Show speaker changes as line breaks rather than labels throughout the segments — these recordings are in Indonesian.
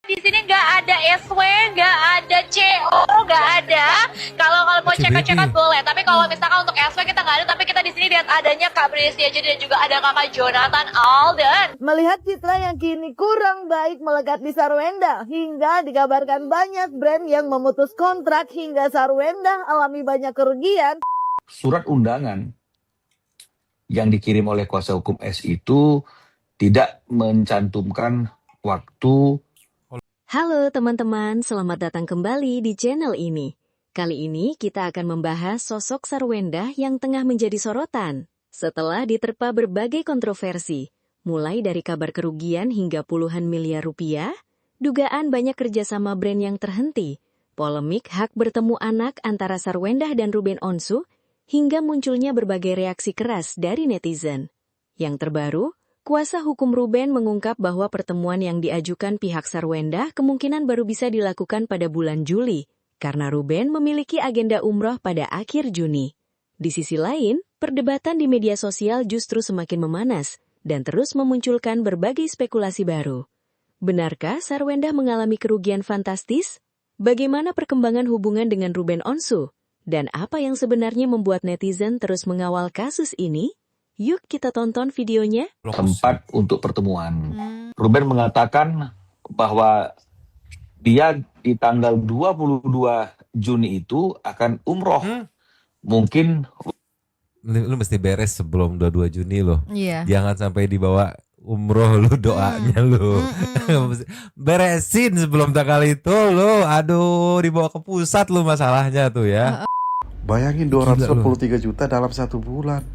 Di sini nggak ada SW, nggak ada CO, nggak ada. Kalau mau cekot-cekot boleh, tapi kalau misalkan untuk SW kita nggak ada. Tapi kita di sini lihat adanya Kak Brescia dan juga ada Kakak Jonathan Alden.
Melihat citra yang kini kurang baik melekat di Sarwenda, hingga dikabarkan banyak brand yang memutus kontrak hingga Sarwenda alami banyak kerugian.
Surat undangan yang dikirim oleh kuasa hukum S itu tidak mencantumkan waktu.
Halo teman-teman, selamat datang kembali di channel ini. Kali ini kita akan membahas sosok Sarwenda yang tengah menjadi sorotan setelah diterpa berbagai kontroversi, mulai dari kabar kerugian hingga puluhan miliar rupiah, dugaan banyak kerjasama brand yang terhenti, polemik hak bertemu anak antara Sarwenda dan Ruben Onsu, hingga munculnya berbagai reaksi keras dari netizen. Yang terbaru, kuasa hukum Ruben mengungkap bahwa pertemuan yang diajukan pihak Sarwenda kemungkinan baru bisa dilakukan pada bulan Juli, karena Ruben memiliki agenda umroh pada akhir Juni. Di sisi lain, perdebatan di media sosial justru semakin memanas dan terus memunculkan berbagai spekulasi baru. Benarkah Sarwenda mengalami kerugian fantastis? Bagaimana perkembangan hubungan dengan Ruben Onsu? Dan apa yang sebenarnya membuat netizen terus mengawal kasus ini? Yuk kita tonton videonya.
Tempat untuk pertemuan. Ruben mengatakan bahwa dia di tanggal 22 Juni itu akan umroh. Mungkin
lu mesti beres sebelum 22 Juni loh.
Iya.
Jangan sampai dibawa umroh lu doanya lu. Beresin sebelum tanggal itu lu. Aduh, dibawa ke pusat lu masalahnya tuh ya.
Bayangin 223 juta dalam 1 bulan.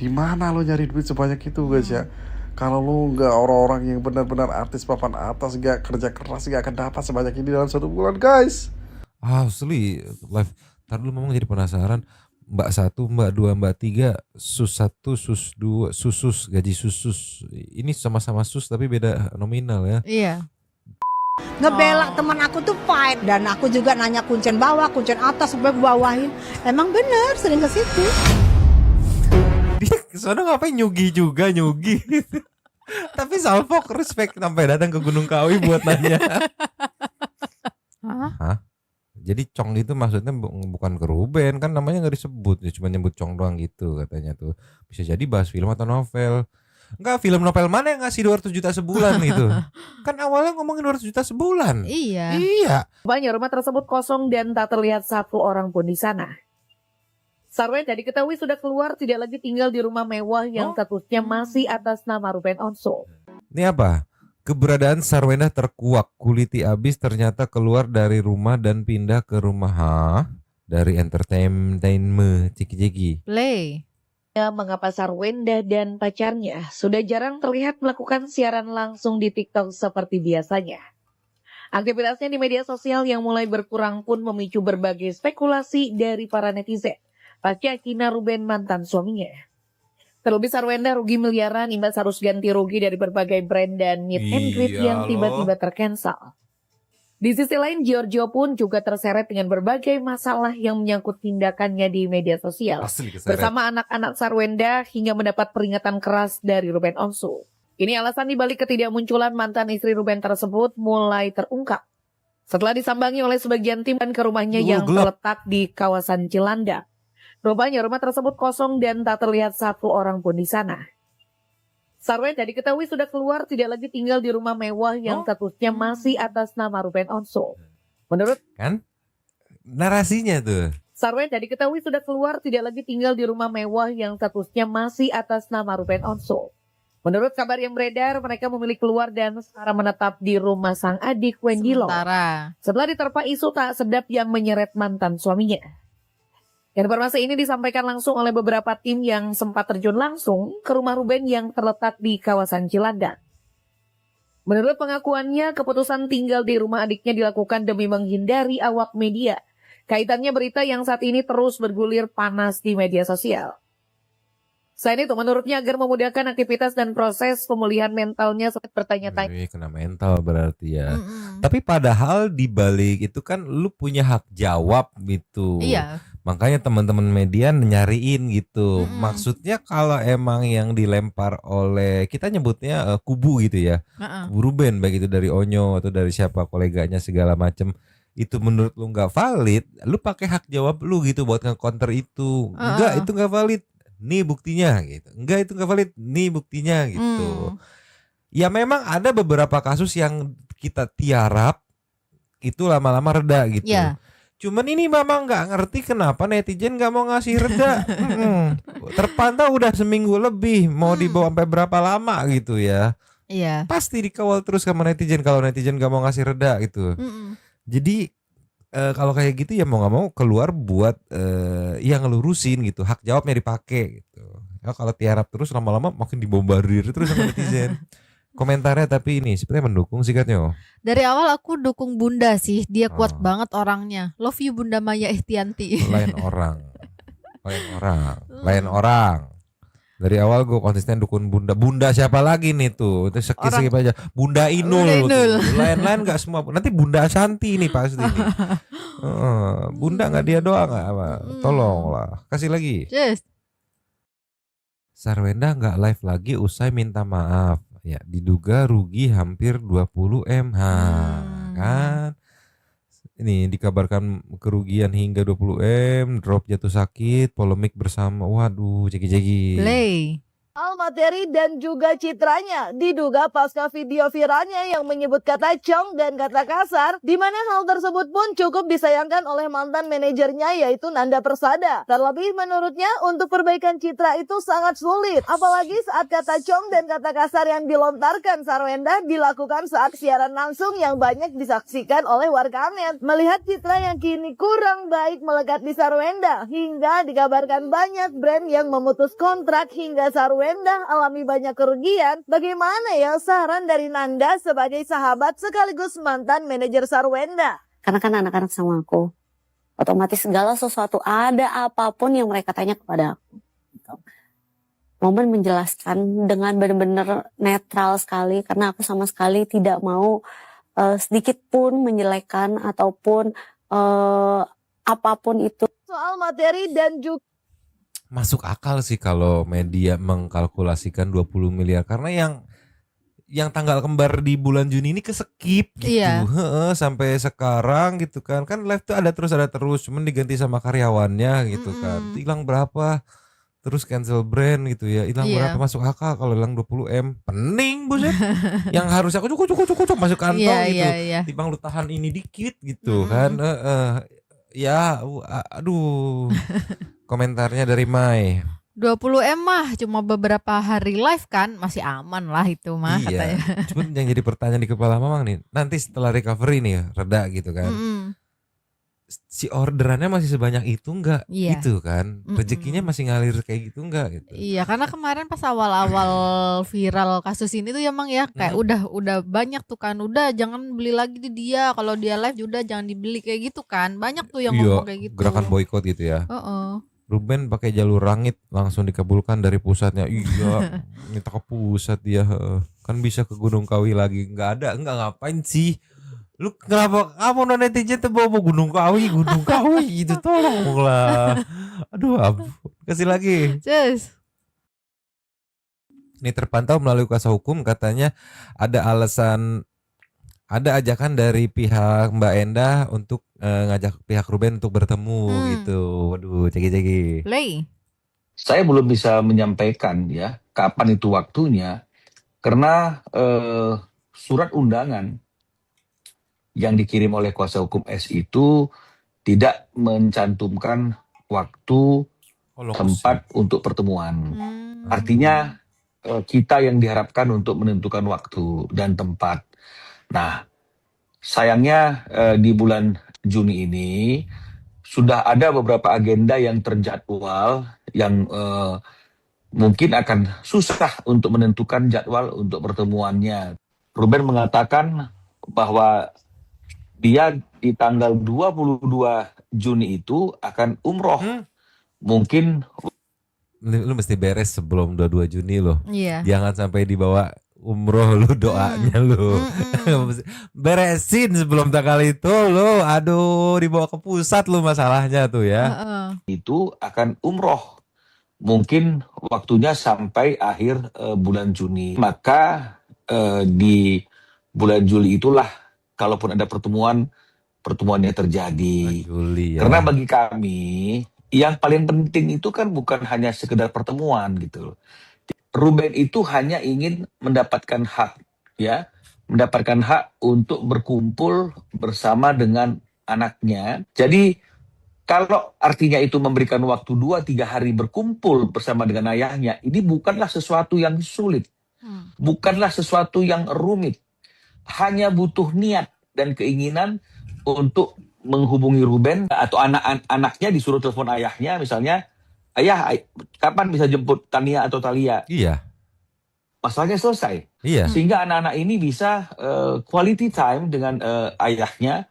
Di mana lo nyari duit sebanyak itu guys ya? Kalau lo nggak orang-orang yang benar-benar artis papan atas, nggak kerja keras, nggak akan dapat sebanyak ini dalam 1 bulan guys.
Asli live. Ntar dulu memang jadi penasaran. Mbak 1, Mbak 2, Mbak 3, sus 1, sus 2, susus, gaji susus. Ini sama-sama sus tapi beda nominal ya.
Iya.
Ngebela teman aku tuh fight, dan aku juga nanya kuncen bawah, kuncen atas, sampai bawahin. Emang bener sering ke situ.
Dia kesana ngapain nyugi juga nyugi. Tapi Salfok respect sampai datang ke Gunung Kawi buat nanya. Hah? Jadi Cong itu maksudnya bukan ke Ruben, kan namanya nggak disebut, ya cuma nyebut Cong doang gitu katanya tuh. Bisa jadi bahas film atau novel. Enggak, film novel mana yang ngasih 200 juta sebulan gitu. Kan awalnya ngomongin 200 juta sebulan.
Iya.
Iya.
Banyak rumah tersebut kosong dan tak terlihat satu orang pun di sana. Sarwenda diketahui sudah keluar, tidak lagi tinggal di rumah mewah yang statusnya masih atas nama Ruben Onsu.
Ini apa? Keberadaan Sarwenda terkuak, kuliti abis ternyata keluar dari rumah dan pindah ke rumah dari entertainment ciki-ciki.
Play.
Mengapa Sarwenda dan pacarnya sudah jarang terlihat melakukan siaran langsung di TikTok seperti biasanya. Aktivitasnya di media sosial yang mulai berkurang pun memicu berbagai spekulasi dari para netizen pasca Kina Ruben mantan suaminya. Terlebih Sarwenda rugi miliaran imbas harus ganti rugi dari berbagai brand dan meet and greet yang tiba-tiba tercancel. Di sisi lain, Giorgio pun juga terseret dengan berbagai masalah yang menyangkut tindakannya di media sosial. Bersama anak-anak Sarwenda hingga mendapat peringatan keras dari Ruben Onsu. Ini alasan dibalik ketidakmunculan mantan istri Ruben tersebut mulai terungkap setelah disambangi oleh sebagian tim dan ke rumahnya yang terletak di kawasan Cilandak. Rupanya rumah tersebut kosong dan tak terlihat satu orang pun di sana. Sarwenda diketahui sudah keluar, tidak lagi tinggal di rumah mewah yang statusnya masih atas nama Ruben Onsu. Menurut
Kan narasinya tuh.
Sarwenda diketahui sudah keluar, tidak lagi tinggal di rumah mewah yang statusnya masih atas nama Ruben Onsu. Menurut kabar yang beredar, mereka memilih keluar dan sekarang menetap di rumah sang adik Wendy Lo. Setelah diterpa isu tak sedap yang menyeret mantan suaminya. Informasi ini disampaikan langsung oleh beberapa tim yang sempat terjun langsung ke rumah Ruben yang terletak di kawasan Cilandak. Menurut pengakuannya, keputusan tinggal di rumah adiknya dilakukan demi menghindari awak media. Kaitannya berita yang saat ini terus bergulir panas di media sosial. Selain itu, menurutnya agar memudahkan aktivitas dan proses pemulihan mentalnya sempat bertanya-tanya.
Kena mental berarti ya. Tapi padahal di balik itu kan lu punya hak jawab gitu.
Iya.
Makanya teman-teman media nyariin gitu. Maksudnya kalau emang yang dilempar oleh kita nyebutnya kubu gitu ya. Kubu Ruben baik itu dari Onyo atau dari siapa koleganya segala macem, itu menurut lu nggak valid, lu pakai hak jawab lu gitu buat nge-counter itu. Enggak, itu nggak valid. Nih buktinya gitu. Enggak, itu nggak valid. Nih buktinya gitu. Ya memang ada beberapa kasus yang kita tiarap itu lama-lama reda gitu.
Iya.
Cuman ini mama nggak ngerti kenapa netizen nggak mau ngasih reda. Terpantau udah seminggu lebih, mau dibawa sampai berapa lama gitu ya.
Iya.
Pasti dikawal terus sama netizen kalau netizen nggak mau ngasih reda gitu. Jadi kalau kayak gitu ya mau nggak mau keluar buat yang ngelurusin gitu, hak jawabnya dipakai gitu. Ya, kalau tiarap terus lama-lama makin dibombardir terus sama netizen. Komentarnya tapi ini sepertinya mendukung sih katanya.
Dari awal aku dukung Bunda sih, dia kuat banget orangnya. Love you Bunda Maya Estianti.
Lain orang. Dari awal gue konsisten dukung Bunda. Bunda siapa lagi nih tuh? Itu skip aja. Bunda Inul. Tuh. Lain-lain nggak semua. Nanti Bunda Santi nih pasti nih. Bunda nggak dia doang nggak apa? Tolonglah. Kasih lagi.
Just.
Sarwenda nggak live lagi usai minta maaf. Ya, diduga rugi hampir 20 M. Kan. Ini dikabarkan kerugian hingga 20 M, drop jatuh sakit, polemik bersama. Waduh, ceki-ceki.
Play.
Soal materi dan juga citranya diduga pasca video viralnya yang menyebut kata cong dan kata kasar, di mana hal tersebut pun cukup disayangkan oleh mantan manajernya yaitu Nanda Persada. Terlebih menurutnya untuk perbaikan citra itu sangat sulit, apalagi saat kata cong dan kata kasar yang dilontarkan Sarwenda dilakukan saat siaran langsung yang banyak disaksikan oleh warganet. Melihat citra yang kini kurang baik melekat di Sarwenda, hingga dikabarkan banyak brand yang memutus kontrak hingga Sarwenda alami banyak kerugian. Bagaimana ya saran dari Nanda sebagai sahabat sekaligus mantan manajer Sarwenda?
Karena kan anak-anak sama aku, otomatis segala sesuatu ada apapun yang mereka tanya kepada aku. Gitu. Momen menjelaskan dengan benar-benar netral sekali karena aku sama sekali tidak mau sedikit pun menjelekkan ataupun apapun itu.
Soal materi dan juga
Masuk akal sih kalau media mengkalkulasikan 20 miliar karena yang tanggal kembar di bulan Juni ini keskip gitu.
Iya.
Sampai sekarang gitu kan. Kan live tuh ada terus cuman diganti sama karyawannya gitu kan. Hilang berapa? Terus cancel brand gitu ya. Hilang berapa, masuk akal kalau hilang 20 M. Pening buset. Yang harus aku cukup masuk kantong gitu. Timbang lu tahan ini dikit gitu kan. Ya aduh. Komentarnya dari Mai.
20 M mah cuma beberapa hari live kan, masih aman lah itu mah katanya.
Cuman yang jadi pertanyaan di kepala Mamang nih, nanti setelah recovery nih reda gitu kan. Si orderannya masih sebanyak itu enggak gitu kan. Rezekinya masih ngalir kayak gitu enggak gitu.
Iya, karena kemarin pas awal-awal viral kasus ini tuh emang ya kayak udah banyak tuh kan. Udah jangan beli lagi di dia, kalau dia live udah jangan dibeli kayak gitu kan. Banyak tuh yang ngomong kayak gitu.
Gerakan boykot gitu ya. Ruben pakai jalur rangit langsung dikabulkan dari pusatnya. Iya, minta ke pusat dia. Kan bisa ke Gunung Kawi lagi. Enggak ngapain sih? Lu kenapa kamu non netizen tuh bawa Gunung Kawi gitu, tolonglah. Aduh, kasih lagi.
Just.
Ini terpantau melalui kuasa hukum katanya ada ajakan dari pihak Mbak Endah untuk ngajak pihak Ruben untuk bertemu gitu. Waduh, ceki-ceki.
Play.
Saya belum bisa menyampaikan ya kapan itu waktunya karena surat undangan yang dikirim oleh kuasa hukum S itu tidak mencantumkan waktu, tempat untuk pertemuan. Artinya kita yang diharapkan untuk menentukan waktu dan tempat. Nah, sayangnya di bulan Juni ini sudah ada beberapa agenda yang terjadwal yang mungkin akan susah untuk menentukan jadwal untuk pertemuannya. Ruben mengatakan bahwa dia di tanggal 22 Juni itu akan umroh. Mungkin
lu mesti beres sebelum 22 Juni loh.
Iya.
Jangan sampai dibawa umroh lu doanya lu. Beresin sebelum tanggal itu lu. Aduh, dibawa ke pusat lu masalahnya tuh ya.
Itu akan umroh. Mungkin waktunya sampai akhir bulan Juni. Maka di bulan Juli itulah kalaupun ada pertemuannya terjadi.
Juli ya.
Karena bagi kami yang paling penting itu kan bukan hanya sekedar pertemuan gitu loh. Ruben itu hanya ingin mendapatkan hak, ya, mendapatkan hak untuk berkumpul bersama dengan anaknya. Jadi kalau artinya itu memberikan waktu 2-3 hari berkumpul bersama dengan ayahnya, ini bukanlah sesuatu yang sulit, bukanlah sesuatu yang rumit. Hanya butuh niat dan keinginan untuk menghubungi Ruben atau anak-anaknya disuruh telepon ayahnya misalnya, ayah, kapan bisa jemput Tania atau Talia?
Iya.
Masalahnya selesai.
Iya.
Sehingga anak-anak ini bisa quality time dengan ayahnya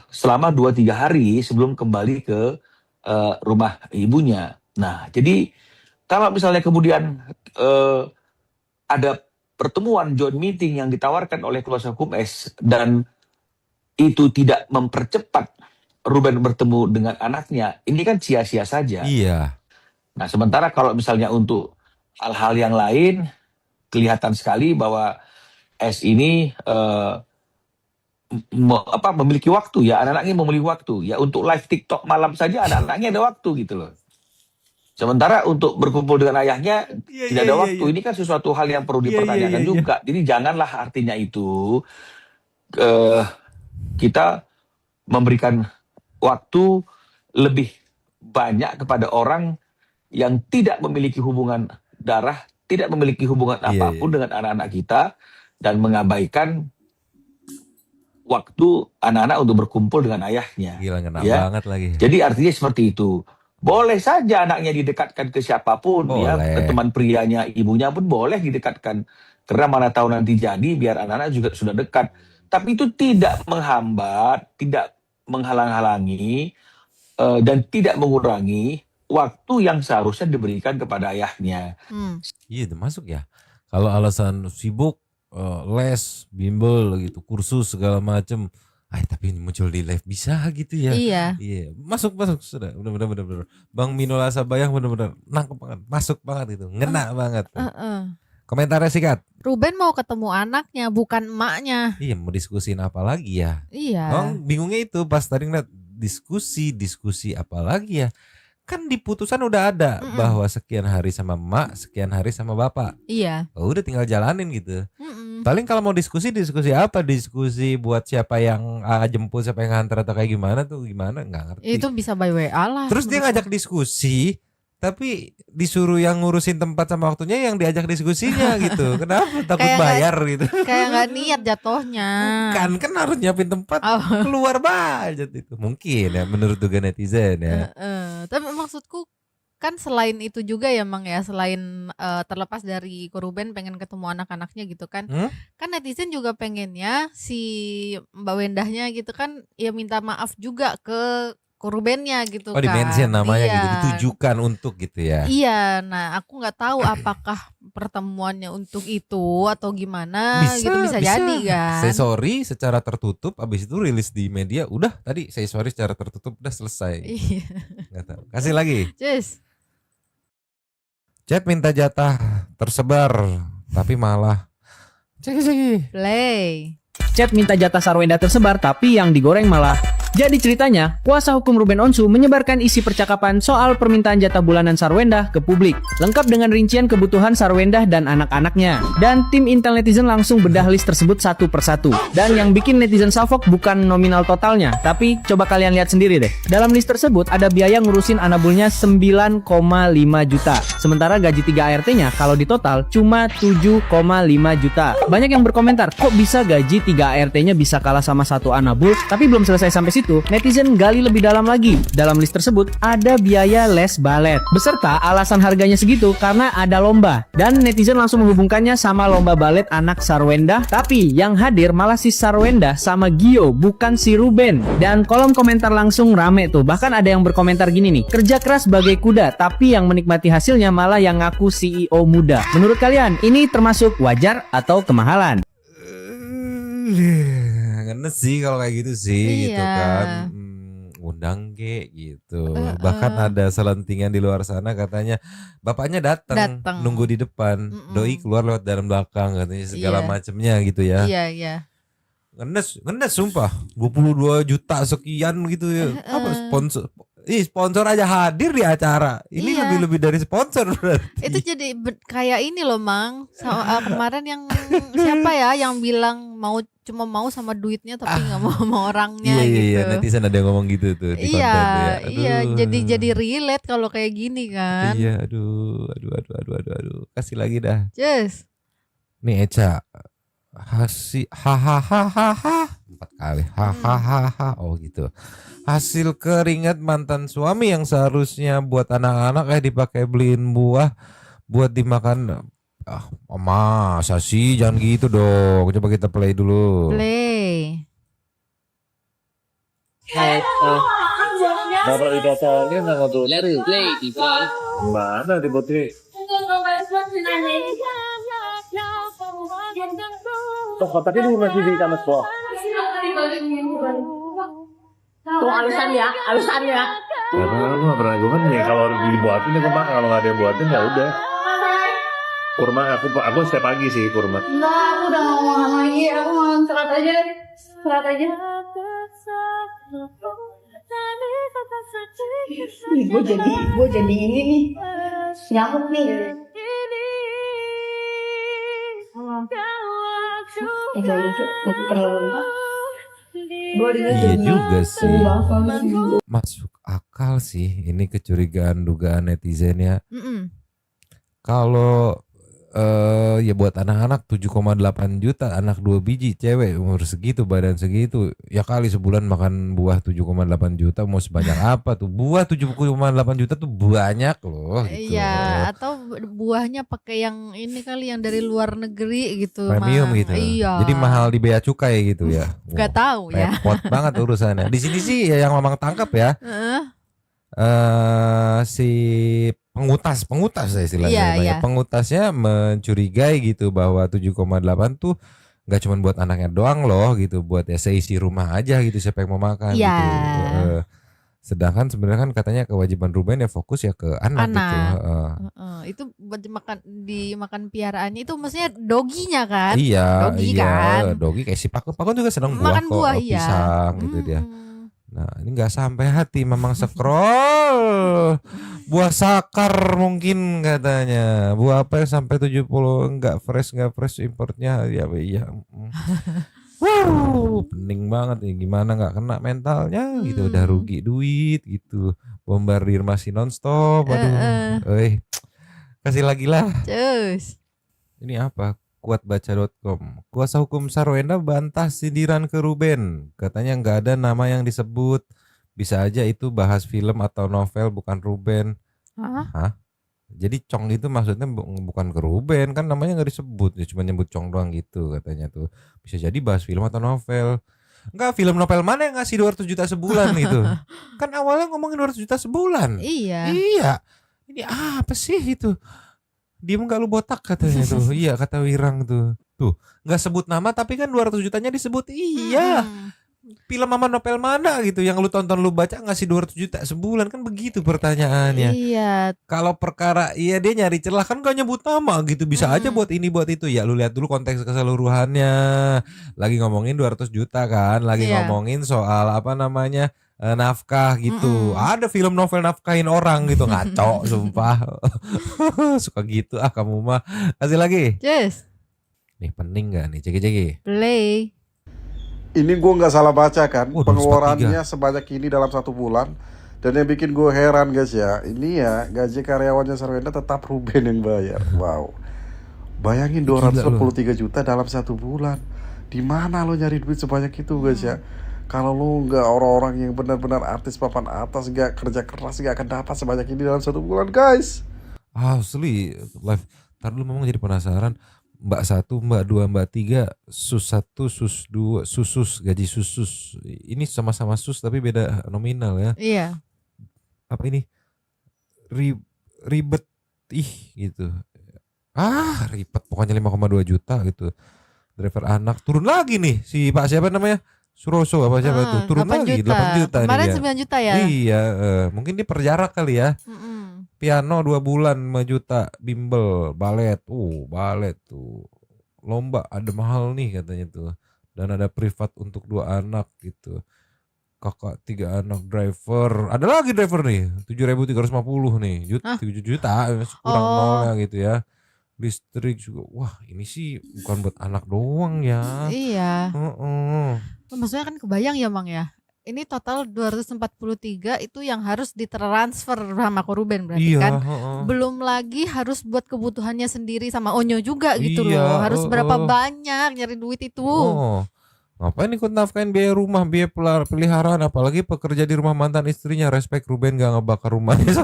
selama 2-3 hari sebelum kembali ke rumah ibunya. Nah, jadi kalau misalnya kemudian ada pertemuan joint meeting yang ditawarkan oleh kuasa hukum S dan itu tidak mempercepat Ruben bertemu dengan anaknya, ini kan sia-sia saja.
Iya.
Nah, sementara kalau misalnya untuk hal-hal yang lain, kelihatan sekali bahwa S ini memiliki waktu ya, anak-anaknya memiliki waktu ya untuk live TikTok malam saja anak-anaknya ada waktu gitu loh. Sementara untuk berkumpul dengan ayahnya tidak ada waktu. Ini kan sesuatu hal yang perlu dipertanyakan juga. Jadi janganlah artinya itu kita memberikan waktu lebih banyak kepada orang yang tidak memiliki hubungan darah, tidak memiliki hubungan apapun dengan anak-anak kita, dan mengabaikan waktu anak-anak untuk berkumpul dengan ayahnya.
Gila, ngena
ya.
banget lagi.
Jadi artinya seperti itu. Boleh saja anaknya didekatkan ke siapapun, ya, ke teman prianya, ibunya pun boleh didekatkan. Karena mana tahu nanti jadi, biar anak-anak juga sudah dekat. Tapi itu tidak menghambat, tidak menghalang-halangi, dan tidak mengurangi waktu yang seharusnya diberikan kepada ayahnya.
Iya, itu masuk ya. Kalau alasan sibuk, les, bimbel gitu, kursus segala macem, tapi muncul di live bisa gitu ya.
Iya.
Masuk sudah. Bener. Bang Minola Sabayang bener-bener nangkep banget, masuk banget itu, ngena banget. Komentarnya sikat.
Ruben mau ketemu anaknya, bukan emaknya.
Iya, mau diskusiin apa lagi ya?
Iya.
Bingungnya itu pas tadi ngeliat diskusi apa lagi ya? Kan di putusan udah ada bahwa sekian hari sama emak, sekian hari sama bapak.
Iya.
Udah tinggal jalanin gitu. Paling kalau mau diskusi apa? Diskusi buat siapa yang jemput, siapa yang nganter atau kayak gimana tuh, gimana nggak ngerti.
Itu bisa by WA lah.
Terus dia ngajak diskusi, tapi disuruh yang ngurusin tempat sama waktunya yang diajak diskusinya gitu. Kenapa? Takut bayar gitu.
Kayak nggak niat jatuhnya.
Kan harus nyiapin tempat, keluar budget itu. Mungkin ya menurut juga netizen ya.
Tapi maksudku kan selain itu juga ya Mang ya, selain terlepas dari Ruben pengen ketemu anak-anaknya gitu kan. Kan netizen juga pengennya si Mbak Wendahnya gitu kan ya minta maaf juga ke Rubennya gitu kan.
Oh, di-mention namanya gitu, ditujukan untuk gitu ya.
Iya, nah aku nggak tahu apakah pertemuannya untuk itu atau gimana gitu, bisa jadi kan.
Say sorry secara tertutup, abis itu rilis di media, udah tadi say sorry secara tertutup, udah selesai.
Iya.
Nggak tahu. Kasih lagi.
Just.
Chat minta jatah tersebar, tapi malah cek.
Play.
Chat minta jatah Sarwenda tersebar, tapi yang digoreng malah. Jadi ceritanya, kuasa hukum Ruben Onsu menyebarkan isi percakapan soal permintaan jatah bulanan Sarwenda ke publik, lengkap dengan rincian kebutuhan Sarwenda dan anak-anaknya. Dan tim Intel Netizen langsung bedah list tersebut satu persatu. Dan yang bikin netizen salfok bukan nominal totalnya, tapi coba kalian lihat sendiri deh. Dalam list tersebut ada biaya ngurusin anabulnya 9,5 juta. Sementara gaji 3 ART-nya kalau di total cuma 7,5 juta. Banyak yang berkomentar, kok bisa gaji 3 ART-nya bisa kalah sama satu anabul, tapi belum selesai sampai situ. itu, netizen gali lebih dalam lagi. Dalam list tersebut ada biaya les balet. Beserta alasan harganya segitu karena ada lomba. Dan netizen langsung menghubungkannya sama lomba balet anak Sarwendah. Tapi yang hadir malah si Sarwendah sama Gio, bukan si Ruben. Dan kolom komentar langsung rame tuh. Bahkan ada yang berkomentar gini nih, kerja keras bagai kuda, tapi yang menikmati hasilnya malah yang ngaku CEO muda. Menurut kalian, ini termasuk wajar atau kemahalan?
Ngenes sih kalau kayak gitu sih gitu kan. Undang ke gitu. Bahkan ada selentingan di luar sana katanya bapaknya datang nunggu di depan, doi keluar lewat dalam belakang katanya segala macamnya gitu ya.
Iya.
Ngenes sumpah. 22 juta sekian gitu ya. Apa sponsor aja hadir di acara. Ini lebih dari sponsor berarti.
Itu jadi kayak ini loh Mang. Kemarin yang siapa ya yang bilang cuma mau sama duitnya tapi nggak mau sama orangnya gitu.
Iya, netizen ada yang ngomong gitu tuh di konten tuh ya.
Iya, jadi relate kalau kayak gini kan.
Iya, aduh. Kasih lagi dah.
Yes.
Nih Eca. Hahaha 4 kali. Hahaha. Oh gitu. Hasil keringat mantan suami yang seharusnya buat anak-anak dipakai beliin buah buat dimakan. Masa sih, jangan gitu dong. Coba kita play dulu.
Play.
Bapak dikatakan nggak kontrolnya replay di mana di botnya? Toh kotaknya dulu masih di kamar bawah. Tuh alasannya. Karena lu nggak pernah gue kan nih kalau dibuatin ya gue makan, kalau nggak ada yang buatin ya udah. Kurma aku setiap pagi sih kurma.
Enggak, aku udah nggak mau makan lagi. Aku mau serat aja. Gue jadi ini nih. Nyamuk nih.
Iya juga sih. Masuk akal sih. Ini kecurigaan dugaan netizen ya. Kalau ya buat anak-anak 7,8 juta, anak 2 biji, cewek umur segitu, badan segitu, ya kali sebulan makan buah 7,8 juta, mau sebanyak apa tuh? Buah 7,8 juta tuh banyak loh gitu.
Iya, atau buahnya pakai yang ini kali yang dari luar negeri gitu.
Premium gitu.
Iya.
Jadi mahal di bea cukai gitu ya.
Gak tahu ya.
Repot banget urusannya. Di sini sih ya yang memang tangkap ya. Si pengutas istilahnya ya. Pengutasnya mencurigai gitu bahwa 7,8 tuh nggak cuma buat anaknya doang loh gitu, buat ya seisi rumah aja gitu siapa yang mau makan gitu. Sedangkan sebenarnya kan katanya kewajiban Ruben ya fokus ya ke anak. Gitu.
Itu buat dimakan piaraannya itu maksudnya doginya kan?
Iya,
kan?
Dogi kayak si Pakun juga seneng
makan buah
kok, pisang gitu dia. Nah ini nggak sampai hati, memang scroll buah sakar mungkin katanya, buah apa yang sampai 70 nggak fresh importnya ya. Pening banget nih, gimana nggak kena mentalnya gitu, udah rugi duit gitu, bombardir masih nonstop. Kasih lagi lah. Ini apa? Kuatbaca.com. Kuasa hukum Sarwendah bantah sindiran ke Ruben. Katanya nggak ada nama yang disebut. Bisa aja itu bahas film atau novel, bukan Ruben. Hah? Jadi Cong itu maksudnya bukan ke Ruben, kan namanya nggak disebut. Dia cuma nyebut Cong doang gitu katanya tuh. Bisa jadi bahas film atau novel. Enggak, film novel mana yang ngasih 200 juta sebulan gitu. Kan awalnya ngomongin 200 juta sebulan.
Iya.
Ini apa sih itu? Diem gak lu botak katanya tuh. Iya kata Wirang tuh. Tuh gak sebut nama tapi kan 200 jutanya disebut. Iya. Film sama novel mana gitu yang lu tonton lu baca ngasih 200 juta sebulan, kan begitu pertanyaannya.
Iya.
Kalau perkara dia nyari celah kan gak nyebut nama gitu. Bisa aja buat ini buat itu. Ya lu lihat dulu konteks keseluruhannya. Lagi ngomongin 200 juta kan. Lagi ngomongin soal apa namanya, nafkah gitu. Ada film novel nafkahin orang gitu. Ngaco sumpah. Suka gitu kamu mah. Kasih lagi.
Yes.
Nih pening gak nih, ceki-ceki?
Play.
Ini gue nggak salah baca kan, pengeluarannya sebanyak ini dalam 1 bulan. Dan yang bikin gue heran guys ya, ini ya gaji karyawannya Sarwendah tetap Ruben yang bayar. Wow. Bayangin 283 juta dalam 1 bulan. Di mana lo nyari duit sebanyak itu guys ya? Kalau lu nggak orang-orang yang benar-benar artis papan atas, nggak kerja keras, nggak akan dapat sebanyak ini dalam 1 bulan, guys.
Asli live. Ntar dulu memang jadi penasaran. Mbak 1, Mbak 2, Mbak 3, sus 1, sus 2, susus, gaji susus. Ini sama-sama sus tapi beda nominal ya.
Iya.
Apa ini? Ribet gitu. Ribet pokoknya 5,2 juta gitu. Driver anak turun lagi nih si Pak siapa namanya? Suroso apa siapa itu? Turun
8
lagi
juta.
8 juta
Kemarin
nih dia.
9 juta ya.
Iya, mungkin dia perjarak kali ya. Piano 2 bulan 5 juta, bimbel, balet. Balet tuh. Lomba ada mahal nih katanya tuh. Dan ada privat untuk 2 anak gitu. Kakak 3 anak driver. Ada lagi driver nih 7.350 nih. 7 juta kurang nolnya gitu ya. Listrik juga. Wah, ini sih bukan buat anak doang ya.
Iya. Maksudnya kan kebayang ya Mang ya. Ini total 243 itu yang harus ditransfer sama Koruben berarti kan. Belum lagi harus buat kebutuhannya sendiri sama Onyo juga gitu loh. Harus berapa banyak nyari duit itu.
Ngapain ikut nafkain biaya rumah, biaya peliharaan, apalagi pekerja di rumah mantan istrinya. Respect, Ruben gak ngebakar rumahnya.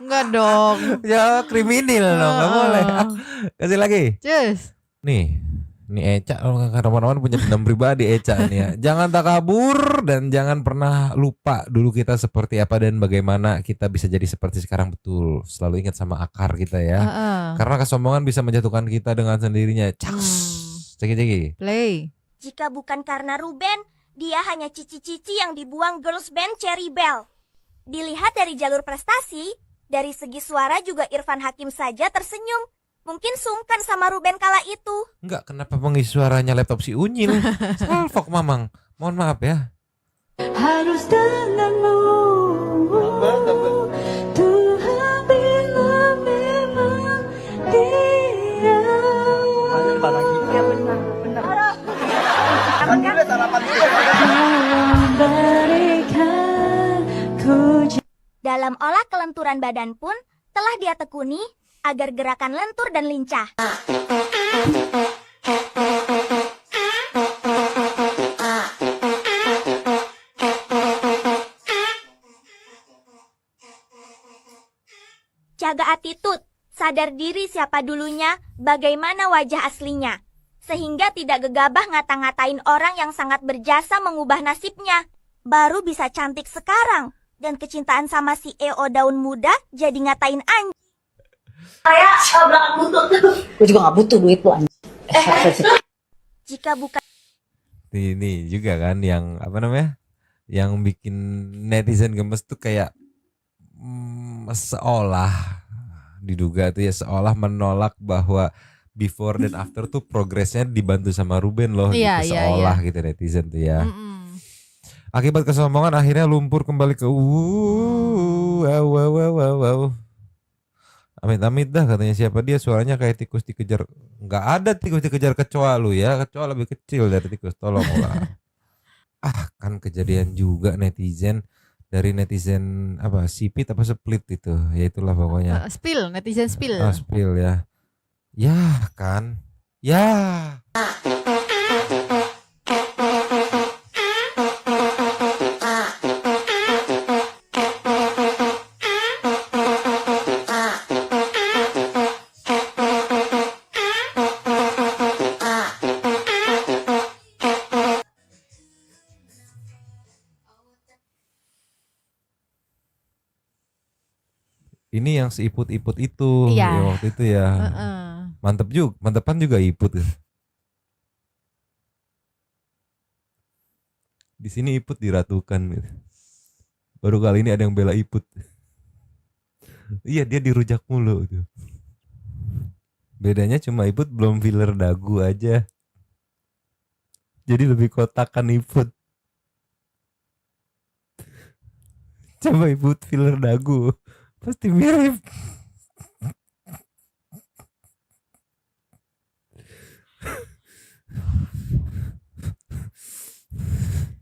Enggak dong.
Ya kriminal dong, gak boleh. Kasih lagi.
Cus.
Nih Eca, teman-teman punya dendam pribadi Eca nih ya. Jangan takabur dan jangan pernah lupa dulu kita seperti apa dan bagaimana kita bisa jadi seperti sekarang. Betul, selalu ingat sama akar kita ya. Karena kesombongan bisa menjatuhkan kita dengan sendirinya. Ceki.
Play. Jika bukan karena Ruben, dia hanya cici-cici yang dibuang girls band Cherry Bell. Dilihat dari jalur prestasi, dari segi suara juga Irfan Hakim saja tersenyum. Mungkin sungkan sama Ruben kala itu.
Enggak, kenapa pengisi suaranya laptop si Unyil? Salfok Mamang, mohon maaf ya.
Harus denganmu Tuhan bila memang dia.
Ya benar. Dalam olah kelenturan badan pun telah dia tekuni agar gerakan lentur dan lincah. Jaga attitude, sadar diri siapa dulunya, bagaimana wajah aslinya. Sehingga tidak gegabah ngata-ngatain orang yang sangat berjasa mengubah nasibnya. Baru bisa cantik sekarang. Dan kecintaan sama si EO daun muda jadi ngatain anjing. Saya belakang butut.
Gue juga gak butuh duit lo anjing.
Jika bukan
Ini juga kan yang apa namanya? Yang bikin netizen gemes tuh kayak seolah diduga tuh ya seolah menolak bahwa before dan after tuh progresnya dibantu sama Ruben loh gitu, seolah gitu netizen tuh ya. Akibat kesombongan akhirnya lumpur kembali ke Amit-amit dah katanya siapa dia suaranya kayak tikus dikejar. Nggak ada tikus dikejar kecoa lu ya, kecoa lebih kecil dari tikus, tolonglah. Kan kejadian juga netizen dari netizen apa sipit apa split itu ya itulah pokoknya.
Spill, netizen spill.
Spill ya. Ya kan. Ya. Ini yang seiput-iput itu ya, waktu itu ya. Mantep juga, mantepan juga iput. Di sini iput diratukan. Baru kali ini ada yang bela iput. Iya dia dirujak mulu. Bedanya cuma iput belum filler dagu aja. Jadi lebih kotakan iput. Coba iput filler dagu. Pasti mirip.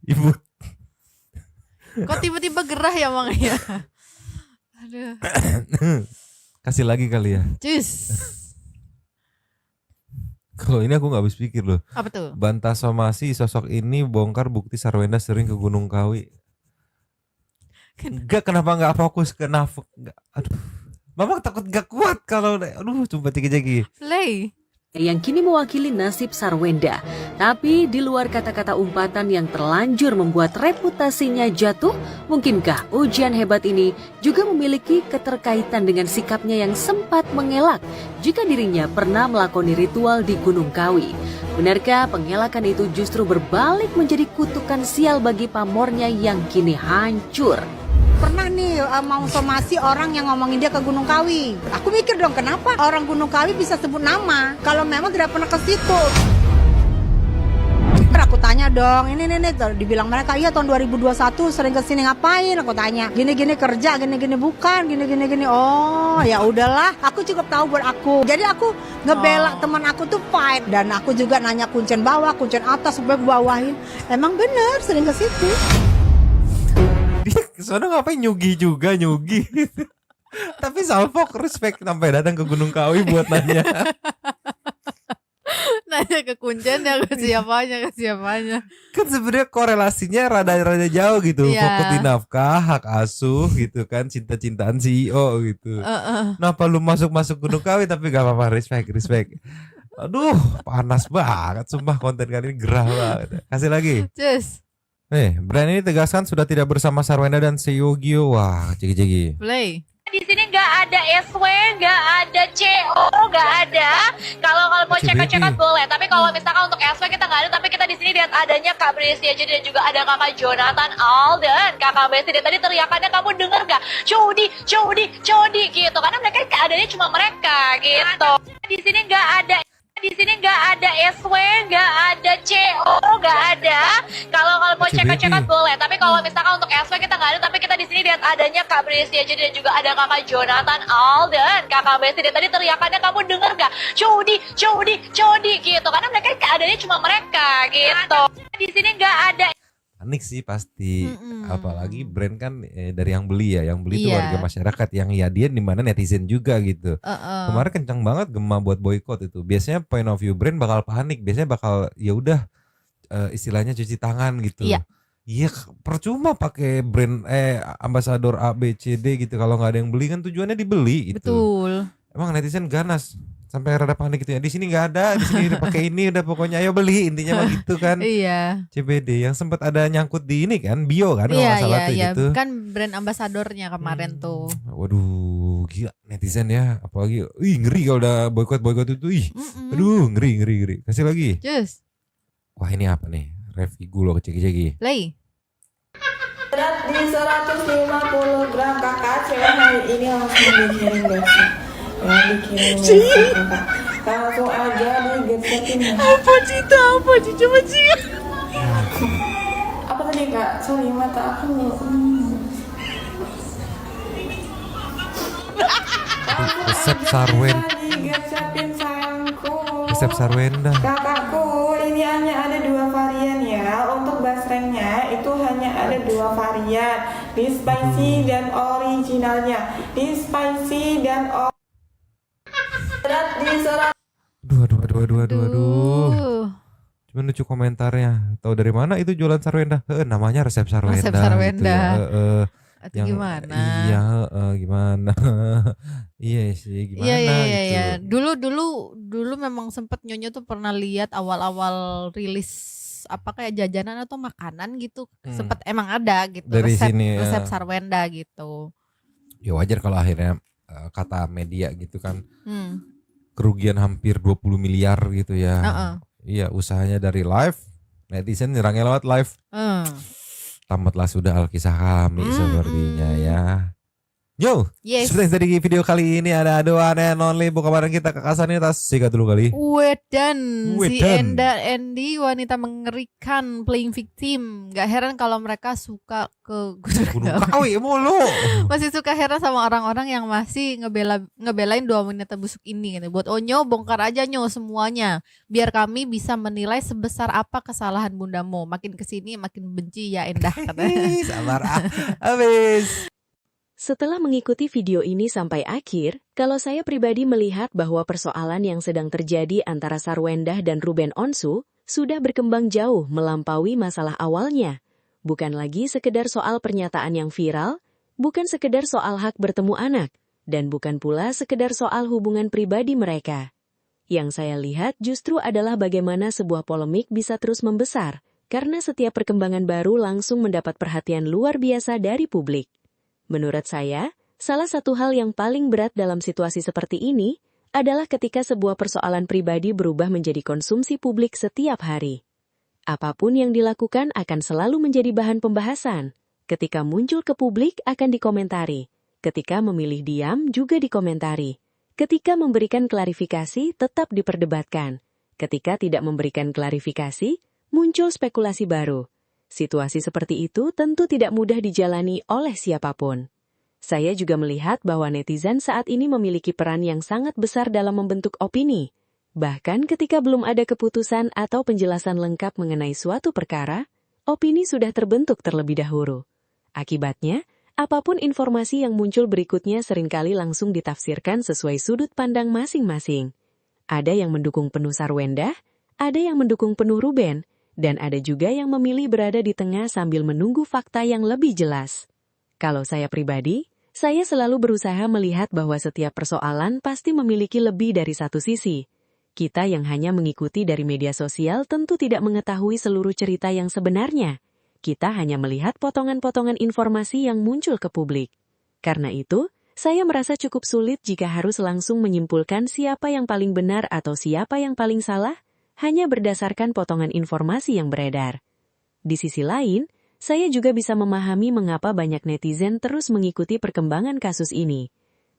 Ibu.
Kok tiba-tiba gerah ya Mang ya? Aduh.
Kasih lagi kali ya.
Cus.
Kalau ini aku nggak habis pikir loh.
Apa tuh?
Bantah somasi sosok ini bongkar bukti Sarwenda sering ke Gunung Kawi. Enggak, kenapa nggak fokus ke nafuk? Aduh, Mama takut gak kuat kalau aduh coba jegi-jegi.
Play.
Yang kini mewakili nasib Sarwenda. Tapi di luar kata-kata umpatan yang terlanjur membuat reputasinya jatuh, mungkinkah ujian hebat ini juga memiliki keterkaitan dengan sikapnya yang sempat mengelak jika dirinya pernah melakoni ritual di Gunung Kawi? Benarkah pengelakan itu justru berbalik menjadi kutukan sial bagi pamornya yang kini hancur?
Pernah nih mau somasi orang yang ngomongin dia ke Gunung Kawi. Aku mikir dong, kenapa orang Gunung Kawi bisa sebut nama kalau memang tidak pernah ke situ. Aku tanya dong, ini dibilang mereka iya tahun 2021 sering kesini ngapain? Aku tanya, gini-gini kerja, gini-gini bukan, gini-gini. Oh ya udahlah, aku cukup tahu buat aku. Jadi aku ngebela teman aku tuh fight, dan aku juga nanya kuncen bawah, kuncen atas supaya bawahin. Emang bener sering ke situ.
Dia kesana ngapain nyugi. Tapi Salfok respect sampai datang ke Gunung Kawi buat nanya.
Nanya ke kuncen ya, ke siapanya.
Kan sebenarnya korelasinya rada-rada jauh gitu.
Iya.
Fokus di nafkah, hak asuh gitu kan, cinta-cintaan CEO gitu. Kenapa lu masuk Gunung Kawi tapi gak apa-apa, respect. Aduh, panas banget sumpah, konten kali ini gerah banget. Kasih lagi.
Just
Brand ini tegaskan sudah tidak bersama Sarwenda dan CEO Gio. Wah, cegi-cegi.
play.
Di sini nggak ada SW, nggak ada CO, nggak ada. Kalau mau cekat-cekat boleh, tapi kalau misalkan untuk SW kita nggak ada, tapi kita di sini lihat adanya Kak Bresi aja dan juga ada Kakak Jonathan Alden, Kakak Bresi. Dan tadi teriakannya kamu dengar nggak? Cudi gitu, karena mereka keadaannya cuma mereka gitu. Di sini nggak ada. Di sini nggak ada SW, nggak ada CO, nggak ada. Kalau mau cekat-cekat boleh, tapi kalau misalkan untuk SW kita nggak ada, tapi kita di sini lihat adanya Kak Bresi aja dan juga ada Kakak Jonathan Alden, Kakak Bresi. Dan tadi teriakannya kamu dengar nggak? Cudi gitu, karena mereka keadaannya cuma mereka gitu. Di sini nggak ada.
Panik sih pasti. Apalagi brand kan dari yang beli ya, yang beli itu
Iya.
warga masyarakat, yang ya dia di mana netizen juga gitu. Kemarin kencang banget gema buat boykot itu. Biasanya point of view brand bakal panik, biasanya bakal ya udah istilahnya cuci tangan gitu.
Iya.
Iya, percuma pakai brand ambasador A B C D gitu kalau nggak ada yang beli, kan tujuannya dibeli gitu.
Betul.
Emang netizen ganas sampai rada panik gitu ya. Di sini nggak ada, di sini udah pakai ini, udah pokoknya ayo beli, intinya mah gitu kan.
Iya.
CBD yang sempat ada nyangkut di ini kan, Bio kan kalau nggak salah tuh
Iya.
gitu.
Kan brand ambasadornya kemarin tuh.
Waduh, gila netizen ya, apalagi ngeri kalau udah boykot itu. Aduh, ngeri. Kasih lagi.
Just
Wah, ini apa nih? Revigu loh, ceki-ceki.
play.
Berat di 150 gram kakak, cewek hari ini langsung dikirim besok. Ya dikirim besok kakak. Langsung aja digesekin. Apa Cita? Coba Cita. Apa tadi kak? Sorry mata aku.
Resep Sarwenda.
Digesekin sayangku.
Resep Sarwenda.
Kakakku, ini hanya ada 2 varian ya. Untuk basrengnya itu hanya ada 2 varian. Di spicy dan originalnya. Di spicy dan berat di 100.
Aduh. Cuman lucu komentarnya. Tahu dari mana itu jualan Sarwenda? Namanya resep Sarwenda.
Resep Sarwenda.
Gitu ya.
Atau gimana?
Iya, gimana? Iya sih, gimana
Iya.
gitu.
Dulu memang sempet Nyonya tuh pernah lihat awal-awal rilis apa kayak jajanan atau makanan gitu. Sempet emang ada gitu
Dari sini, ya.
resep Sarwenda gitu.
Ya wajar kalau akhirnya kata media gitu kan.
Hmm.
Kerugian hampir 20 miliar gitu ya. Iya, usahanya dari live, netizen nyerangnya lewat live. Tamatlah sudah alkisah kami sepertinya ya. Yo,
Yes.
seperti tadi video kali ini ada one and only buka bareng kita Kak ini tas sikat dulu kali.
Wedan, si
Wedan.
Andy wanita mengerikan playing victim. Gak heran kalau mereka suka ke
Gunung Kawi mulu.
Masih suka heran sama orang-orang yang masih ngebelain 2 wanita busuk ini gitu. Buat Onyo, bongkar aja Nyo semuanya. Biar kami bisa menilai sebesar apa kesalahan bundamu. Makin kesini makin benci ya Endah katanya.
Sabar habis.
Setelah mengikuti video ini sampai akhir, kalau saya pribadi melihat bahwa persoalan yang sedang terjadi antara Sarwendah dan Ruben Onsu sudah berkembang jauh melampaui masalah awalnya. Bukan lagi sekedar soal pernyataan yang viral, bukan sekedar soal hak bertemu anak, dan bukan pula sekedar soal hubungan pribadi mereka. Yang saya lihat justru adalah bagaimana sebuah polemik bisa terus membesar, karena setiap perkembangan baru langsung mendapat perhatian luar biasa dari publik. Menurut saya, salah satu hal yang paling berat dalam situasi seperti ini adalah ketika sebuah persoalan pribadi berubah menjadi konsumsi publik setiap hari. Apapun yang dilakukan akan selalu menjadi bahan pembahasan. Ketika muncul ke publik akan dikomentari. Ketika memilih diam juga dikomentari. Ketika memberikan klarifikasi tetap diperdebatkan. Ketika tidak memberikan klarifikasi, muncul spekulasi baru. Situasi seperti itu tentu tidak mudah dijalani oleh siapapun. Saya juga melihat bahwa netizen saat ini memiliki peran yang sangat besar dalam membentuk opini. Bahkan ketika belum ada keputusan atau penjelasan lengkap mengenai suatu perkara, opini sudah terbentuk terlebih dahulu. Akibatnya, apapun informasi yang muncul berikutnya seringkali langsung ditafsirkan sesuai sudut pandang masing-masing. Ada yang mendukung penuh Sarwendah, ada yang mendukung penuh Ruben, dan ada juga yang memilih berada di tengah sambil menunggu fakta yang lebih jelas. Kalau saya pribadi, saya selalu berusaha melihat bahwa setiap persoalan pasti memiliki lebih dari satu sisi. Kita yang hanya mengikuti dari media sosial tentu tidak mengetahui seluruh cerita yang sebenarnya. Kita hanya melihat potongan-potongan informasi yang muncul ke publik. Karena itu, saya merasa cukup sulit jika harus langsung menyimpulkan siapa yang paling benar atau siapa yang paling salah, hanya berdasarkan potongan informasi yang beredar. Di sisi lain, saya juga bisa memahami mengapa banyak netizen terus mengikuti perkembangan kasus ini.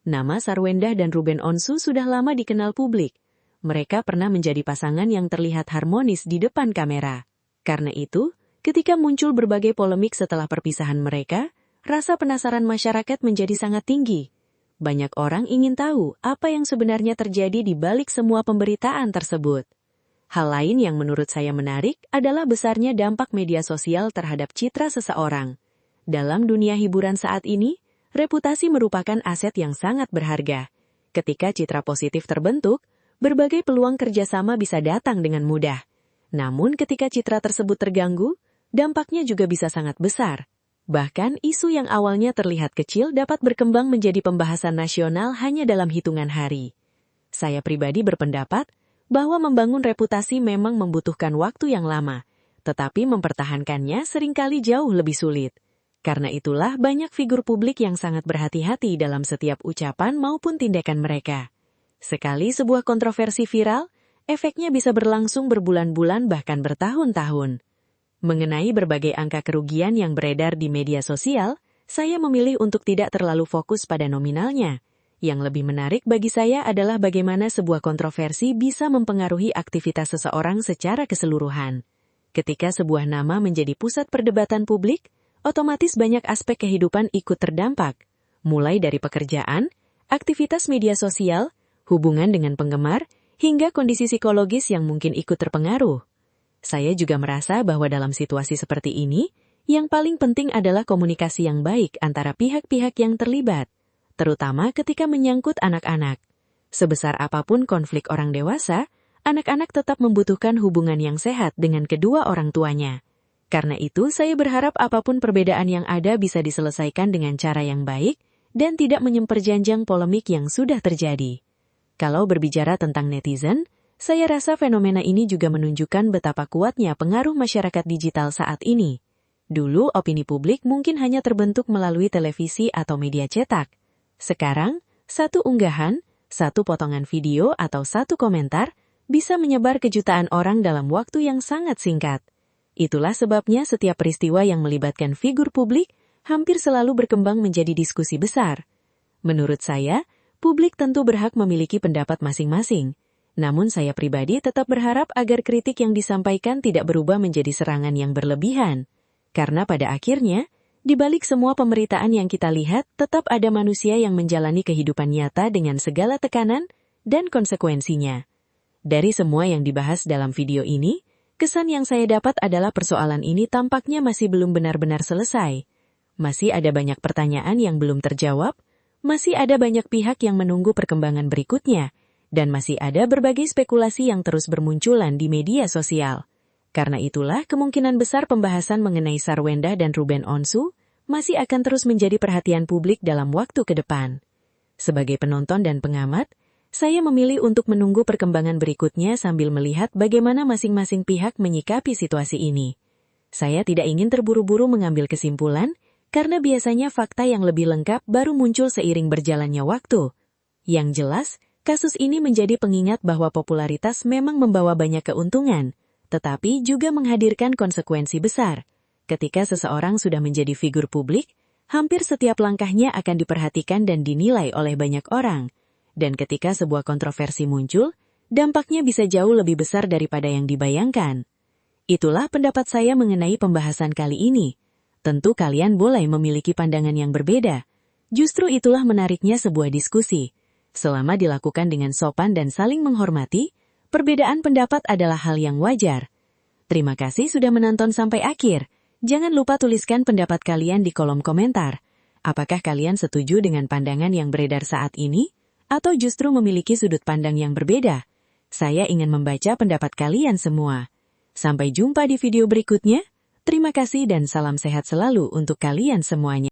Nama Sarwendah dan Ruben Onsu sudah lama dikenal publik. Mereka pernah menjadi pasangan yang terlihat harmonis di depan kamera. Karena itu, ketika muncul berbagai polemik setelah perpisahan mereka, rasa penasaran masyarakat menjadi sangat tinggi. Banyak orang ingin tahu apa yang sebenarnya terjadi di balik semua pemberitaan tersebut. Hal lain yang menurut saya menarik adalah besarnya dampak media sosial terhadap citra seseorang. Dalam dunia hiburan saat ini, reputasi merupakan aset yang sangat berharga. Ketika citra positif terbentuk, berbagai peluang kerjasama bisa datang dengan mudah. Namun ketika citra tersebut terganggu, dampaknya juga bisa sangat besar. Bahkan isu yang awalnya terlihat kecil dapat berkembang menjadi pembahasan nasional hanya dalam hitungan hari. Saya pribadi berpendapat bahwa membangun reputasi memang membutuhkan waktu yang lama, tetapi mempertahankannya seringkali jauh lebih sulit. Karena itulah banyak figur publik yang sangat berhati-hati dalam setiap ucapan maupun tindakan mereka. Sekali sebuah kontroversi viral, efeknya bisa berlangsung berbulan-bulan bahkan bertahun-tahun. Mengenai berbagai angka kerugian yang beredar di media sosial, saya memilih untuk tidak terlalu fokus pada nominalnya. Yang lebih menarik bagi saya adalah bagaimana sebuah kontroversi bisa mempengaruhi aktivitas seseorang secara keseluruhan. Ketika sebuah nama menjadi pusat perdebatan publik, otomatis banyak aspek kehidupan ikut terdampak. Mulai dari pekerjaan, aktivitas media sosial, hubungan dengan penggemar, hingga kondisi psikologis yang mungkin ikut terpengaruh. Saya juga merasa bahwa dalam situasi seperti ini, yang paling penting adalah komunikasi yang baik antara pihak-pihak yang terlibat. Terutama ketika menyangkut anak-anak. Sebesar apapun konflik orang dewasa, anak-anak tetap membutuhkan hubungan yang sehat dengan kedua orang tuanya. Karena itu, saya berharap apapun perbedaan yang ada bisa diselesaikan dengan cara yang baik dan tidak menyemperjanjang polemik yang sudah terjadi. Kalau berbicara tentang netizen, saya rasa fenomena ini juga menunjukkan betapa kuatnya pengaruh masyarakat digital saat ini. Dulu, opini publik mungkin hanya terbentuk melalui televisi atau media cetak. Sekarang, satu unggahan, satu potongan video atau satu komentar bisa menyebar ke jutaan orang dalam waktu yang sangat singkat. Itulah sebabnya setiap peristiwa yang melibatkan figur publik hampir selalu berkembang menjadi diskusi besar. Menurut saya, publik tentu berhak memiliki pendapat masing-masing. Namun saya pribadi tetap berharap agar kritik yang disampaikan tidak berubah menjadi serangan yang berlebihan. Karena pada akhirnya, di balik semua pemberitaan yang kita lihat, tetap ada manusia yang menjalani kehidupan nyata dengan segala tekanan dan konsekuensinya. Dari semua yang dibahas dalam video ini, kesan yang saya dapat adalah persoalan ini tampaknya masih belum benar-benar selesai. Masih ada banyak pertanyaan yang belum terjawab, masih ada banyak pihak yang menunggu perkembangan berikutnya, dan masih ada berbagai spekulasi yang terus bermunculan di media sosial. Karena itulah kemungkinan besar pembahasan mengenai Sarwenda dan Ruben Onsu masih akan terus menjadi perhatian publik dalam waktu ke depan. Sebagai penonton dan pengamat, saya memilih untuk menunggu perkembangan berikutnya sambil melihat bagaimana masing-masing pihak menyikapi situasi ini. Saya tidak ingin terburu-buru mengambil kesimpulan, karena biasanya fakta yang lebih lengkap baru muncul seiring berjalannya waktu. Yang jelas, kasus ini menjadi pengingat bahwa popularitas memang membawa banyak keuntungan, tetapi juga menghadirkan konsekuensi besar. Ketika seseorang sudah menjadi figur publik, hampir setiap langkahnya akan diperhatikan dan dinilai oleh banyak orang. Dan ketika sebuah kontroversi muncul, dampaknya bisa jauh lebih besar daripada yang dibayangkan. Itulah pendapat saya mengenai pembahasan kali ini. Tentu kalian boleh memiliki pandangan yang berbeda. Justru itulah menariknya sebuah diskusi. Selama dilakukan dengan sopan dan saling menghormati, perbedaan pendapat adalah hal yang wajar. Terima kasih sudah menonton sampai akhir. Jangan lupa tuliskan pendapat kalian di kolom komentar. Apakah kalian setuju dengan pandangan yang beredar saat ini? Atau justru memiliki sudut pandang yang berbeda? Saya ingin membaca pendapat kalian semua. Sampai jumpa di video berikutnya. Terima kasih dan salam sehat selalu untuk kalian semuanya.